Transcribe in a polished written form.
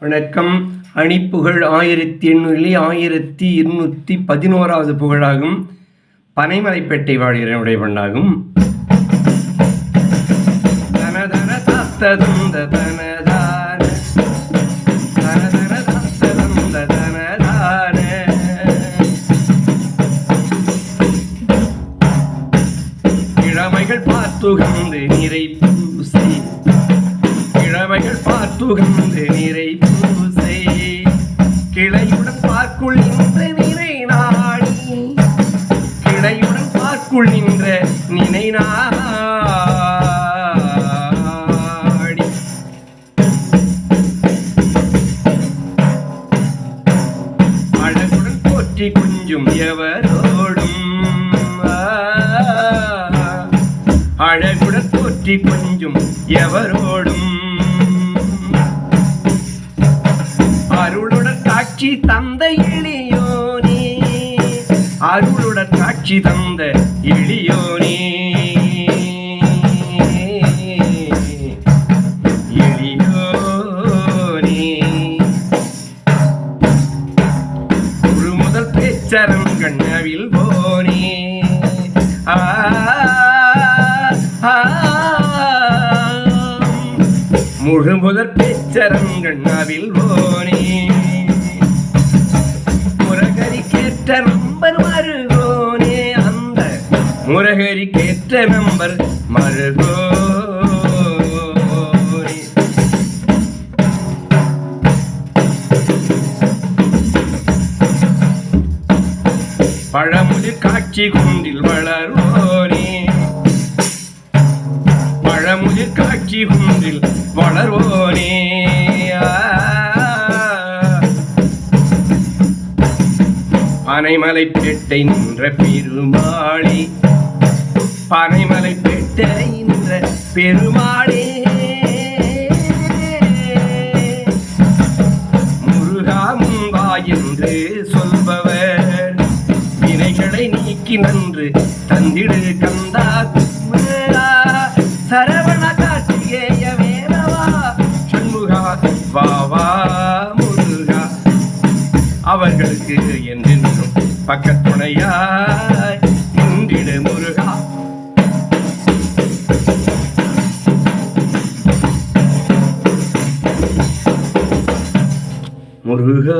வணக்கம். அணிப்புகழ் 1811 புகழாகும். பனைமலைப்பேட்டை வாழ்கிறனுடைய பண்ணாகும். தனதன தாத்ததந்த தனதான தனதன தாத்ததந்த தனதான கிழமைகள் பார்த்துகந்து நிறை பூசை கிழமைகள் பார்த்துகந்து நிறை பூசை கிளையுடன் பார்க்குள் நின்ற நினை நாடி கிளையுடன் பார்க்குள் நின்ற நினை நாடி அழகுடன் போற்றி கொஞ்சம் எவரோடும் அழகுடன் போற்றி கொஞ்சம் எவரோடும் அருளுடன் காட்சி தந்த எளியோனே அருளுடன் காட்சி தந்த எளியோனே எளியோனே ஒரு முதல் பேச்சரம் கண்ணவில் போனே முழு முதற் பேச்சரங்கண்ணாவில் போனே முரகரிக்கேற்ற நம்பர் மருகோனே அந்த முரகரிக்கேற்ற நம்பர் மருகோனே பழமுதிர் காட்சி குன்றில் வளர்வோனே பழமுதிர் காட்சி குன்றில் வளர்வோனே பனைமலைப்பேட்டை நின்ற பெருமாளே பனைமலைப்பேட்டை நின்ற பெருமாளே முருகா முன்பா என்று சொல்பவர் வினைகளை நீக்கி நன்று தந்திடு கந்தா சரவண கார்த்திகேய வேலவா சண்முகா வாவா முருகா அவர்களுக்கு என்றென்றும் பக்கத்துணையாய் நின்றிடு முருகா. முருகா